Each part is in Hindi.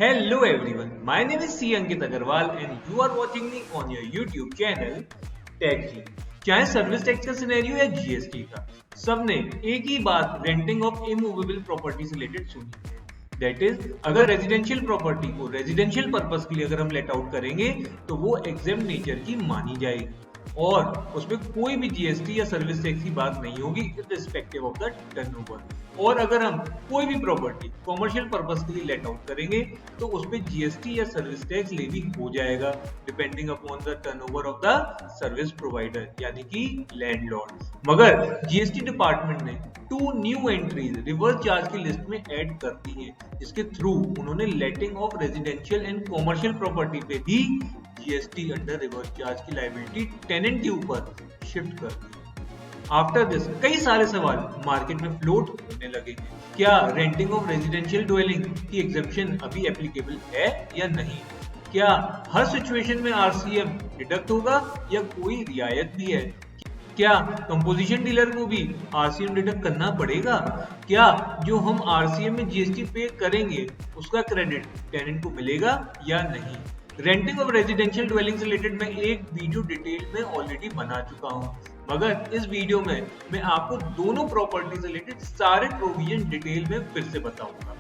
Hello everyone, my name is C. Ankit Agarwal and you are watching me on your YouTube channel TechG। चाहे सर्विस टैक्स का सिनेरियो या जीएसटी का, सबने एक ही बात रेंटिंग ऑफ इमूवेबल प्रॉपर्टी से रिलेटेड सुनी है। दैट इज, अगर रेजिडेंशियल प्रॉपर्टी को रेजिडेंशियल पर्पस के लिए अगर हम लेट आउट करेंगे तो वो एग्जेम्प्ट नेचर की मानी जाएगी और उसमें कोई भी जीएसटी या सर्विस टैक्स की बात नहीं होगी इर्रिस्पेक्टिव ऑफ द टर्नओवर। और अगर हम कोई भी प्रॉपर्टी कॉमर्शियल पर्पस के लिए लेट आउट करेंगे तो उस पर जीएसटी या सर्विस टैक्स लेवी हो जाएगा depending upon the turnover of the service provider यानी कि लैंडलॉर्ड। मगर जीएसटी डिपार्टमेंट ने 2 न्यू एंट्रीज रिवर्स चार्ज की लिस्ट में ऐड कर दी है, जिसके थ्रू उन्होंने letting of residential and commercial property पे भी जीएसटी अंडर रिवर्स चार्ज की लायबिलिटी टेनेंट के ऊपर शिफ्ट कर दी। आफ्टर दिस कई सारे सवाल मार्केट में फ्लोट होने लगे हैं। क्या रेंटिंग ऑफ रेजिडेंशियल ड्वेलिंग की एग्जेप्शन अभी एप्लीकेबल है या नहीं? क्या हर सिचुएशन में आरसीएम डिडक्ट होगा या कोई रियायत भी है? क्या कंपोजिशन डीलर को भी आरसीएम डिडक्ट करना पड़ेगा? क्या जो हम आरसीएम में जीएसटी पे करेंगे उसका क्रेडिट टेनेंट को मिलेगा या नहीं? रेंटिंग ऑफ रेजिडेंशियल ड्वेलिंग से रिलेटेड मैं एक वीडियो डिटेल में ऑलरेडी बना चुका हूं, मगर इस वीडियो में मैं आपको दोनों प्रॉपर्टी से रिलेटेड सारे प्रोविजन डिटेल में फिर से बताऊंगा।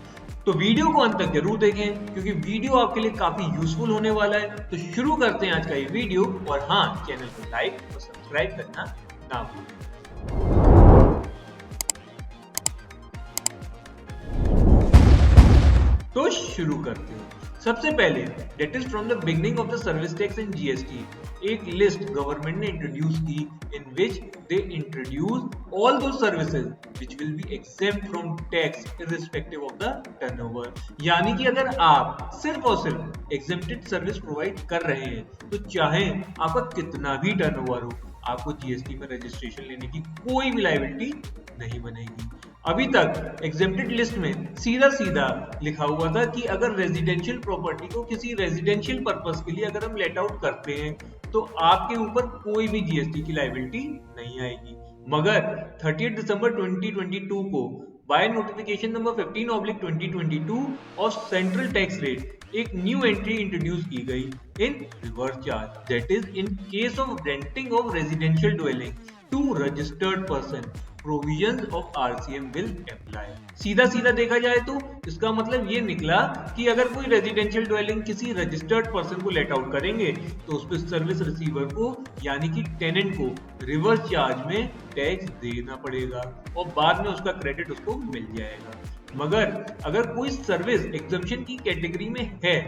तो वीडियो को अंत तक जरूर देखें क्योंकि वीडियो आपके लिए काफी यूजफुल होने वाला है। तो शुरू करते हैं आज का ये वीडियो, और हाँ, चैनल को लाइक और सब्सक्राइब करना ना भूलें। तो शुरू करते हैं। सबसे पहले date is from the beginning of the service tax and GST एक लिस्ट गवर्नमेंट ने इंट्रोड्यूस की in which they introduce all दो services which will be exempt from tax irrespective of the turnover. यानी कि अगर आप सिर्फ और सिर्फ एग्जेम्प्टेड सर्विस प्रोवाइड कर रहे हैं तो चाहे आपका कितना भी टर्नओवर हो, आपको जीएसटी में रजिस्ट्रेशन लेने की कोई भी लायबिलिटी नहीं बनेगी। अभी तक एग्जेम्प्टेड लिस्ट में सीधा सीधा लिखा हुआ था कि अगर रेजिडेंशियल प्रॉपर्टी को किसी रेजिडेंशियल पर्पस के लिए अगर हम लेट आउट करते हैं तो आपके ऊपर कोई भी जीएसटी की लायबिलिटी नहीं आएगी। मगर 30 दिसंबर 2022 को बाय नोटिफिकेशन नंबर 15/2022 और सेंट्रल टैक्स रेट एक न्यू एंट्री इंट्रोड्यूस की गई in reverse charge. That is, in case of renting of residential dwelling to registered person provisions of RCM will apply. सीधा सीधा देखा जाए तो इसका मतलब ये निकला कि अगर कोई रेजिडेंशियल ड्वेलिंग किसी रजिस्टर्ड पर्सन को लेट आउट करेंगे तो उस पर सर्विस रिसीवर को यानी कि टेनेंट को रिवर्स चार्ज में टैक्स देना पड़ेगा और बाद में उसका क्रेडिट उसको मिल जाएगा। मगर अगर कोई सर्विस एग्जम्पशन की कैटेगरी में है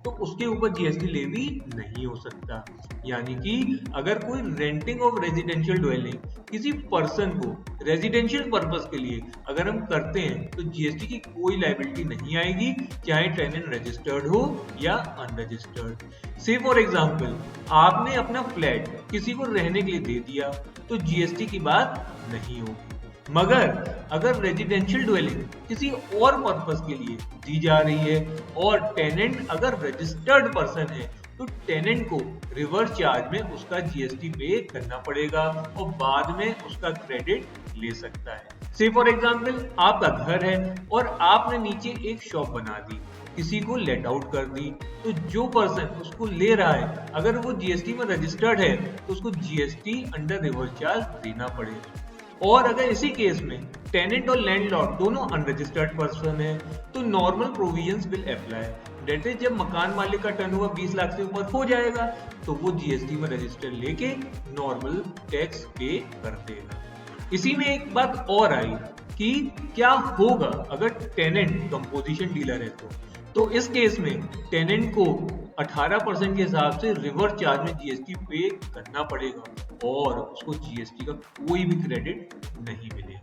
तो उसके ऊपर जीएसटी लेवी नहीं हो सकता। यानी कि अगर कोई रेंटिंग ऑफ रेजिडेंशियल ड्वेलिंग किसी पर्सन को रेजिडेंशियल पर्पस के लिए अगर हम करते हैं तो जीएसटी की कोई लायबिलिटी नहीं आएगी, चाहे टेनेंट रजिस्टर्ड हो या अनरजिस्टर्ड। से फॉर एग्जांपल, आपने अपना फ्लैट किसी को रहने के लिए दे दिया तो जीएसटी की बात नहीं होगी। मगर अगर रेजिडेंशियल ड्वेलिंग किसी और पर्पस के लिए दी जा रही है और टेनेंट अगर रजिस्टर्ड पर्सन है तो टेनेंट को रिवर्स चार्ज में उसका जीएसटी पे करना पड़ेगा और बाद में उसका क्रेडिट ले सकता है। से फॉर एग्जांपल, आपका घर है और आपने नीचे एक शॉप बना दी, किसी को लेट आउट कर दी, तो जो पर्सन उसको ले रहा है अगर वो जीएसटी में रजिस्टर्ड है तो उसको जीएसटी अंडर रिवर्स चार्ज देना पड़ेगा। और अगर इसी केस में टेनेंट और लैंडलॉर्ड दोनों अनरजिस्टर्ड पर्सन है तो normal provisions will apply. That is, जब मकान मालिक का टर्नओवर 20 लाख से ऊपर हो जाएगा तो वो जीएसटी में रजिस्टर लेके नॉर्मल टैक्स पे कर देगा। इसी में एक बात और आई कि क्या होगा अगर टेनेंट कंपोजिशन डीलर है तो इस केस में टेनेंट को 18% के हिसाब से रिवर्स चार्ज में जीएसटी पे करना पड़ेगा और उसको जीएसटी का कोई भी क्रेडिट नहीं मिलेगा।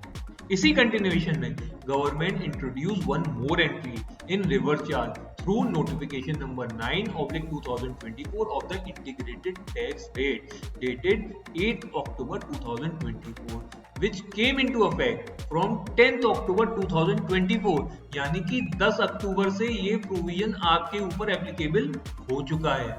इसी कंटिन्यूएशन में government introduce one more entry in reverse charge through notification number 9/2024 of the integrated tax rate dated 8 October 2024 which came into effect from 10th October 2024। यानी कि 10 अक्टूबर से ये प्रोविजन आपके ऊपर एप्लीकेबल हो चुका है।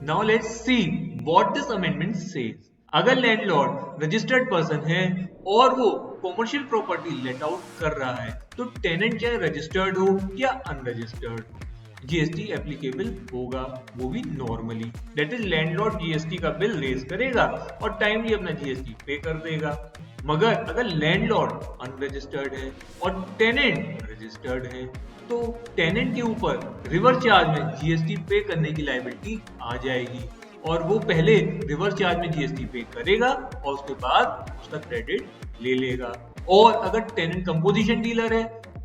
Now let's see what this amendment says। अगर लैंडलॉर्ड रजिस्टर्ड पर्सन है और वो कॉमर्शियल प्रॉपर्टी लेट आउट कर रहा है तो टेनेंट चाहे रजिस्टर्ड हो या अनरजिस्टर्ड, जीएसटी एप्लीकेबल होगा, वो भी normally. That is landlord GST का बिल रेज करेगा और टाइमली अपना जीएसटी पे कर देगा। मगर अगर लैंडलॉर्ड अनरजिस्टर्ड है और टेनेंट रजिस्टर्ड है तो टेनेंट के ऊपर रिवर्स चार्ज में जीएसटी पे करने की लायबिलिटी आ जाएगी और वो पहले रिवर्स चार्ज में जीएसटी पे करेगा और उसके बाद उसका क्रेडिट ले लेगा। और अगर टेनेंट कंपोजिशन डीलर है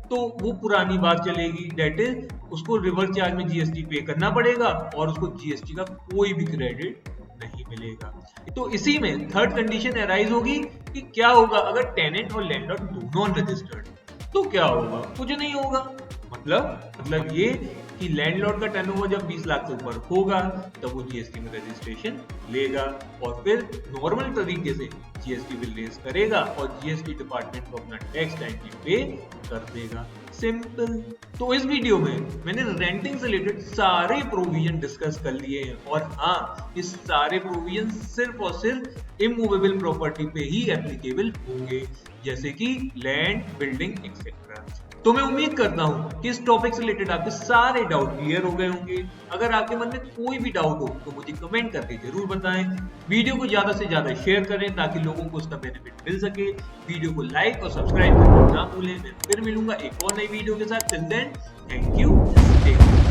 तो वो पुरानी बात चलेगी, दैट इज उसको रिवर्स चार्ज में जीएसटी पे करना पड़ेगा और उसको जीएसटी का कोई भी क्रेडिट नहीं मिलेगा। तो इसी में थर्ड कंडीशन अराइज होगी कि क्या होगा अगर टेनेंट और लैंडलॉर्ड दोनों अनरजिस्टर्ड, तो क्या होगा? कुछ नहीं होगा। मतलब ये कि लैंडलॉर्ड का टर्नओवर जब 20 लाख से ऊपर होगा तब वो जीएसटी में रजिस्ट्रेशन लेगा और फिर नॉर्मल तरीके से जीएसटी बिल रेज करेगा और जीएसटी डिपार्टमेंट को अपना टैक्स टाइमली पे कर देगा। सिंपल। तो इस वीडियो में मैंने रेंटिंग से रिलेटेड सारे प्रोविजन डिस्कस कर लिए हैं और हाँ, इस सारे प्रोविजन सिर्फ और सिर्फ इमूवेबल प्रॉपर्टी पे ही एप्लीकेबल होंगे, जैसे कि लैंड, बिल्डिंग एक्सेट्रा। तो मैं उम्मीद करता हूं कि इस टॉपिक से रिलेटेड आपके सारे डाउट क्लियर हो गए होंगे। अगर आपके मन में कोई भी डाउट हो तो मुझे कमेंट करके जरूर बताएं। वीडियो को ज्यादा से ज्यादा शेयर करें ताकि लोगों को उसका बेनिफिट मिल सके। वीडियो को लाइक और सब्सक्राइब करना ना भूलें। मैं फिर मिलूंगा एक और नई वीडियो के साथ। Till then, thank you.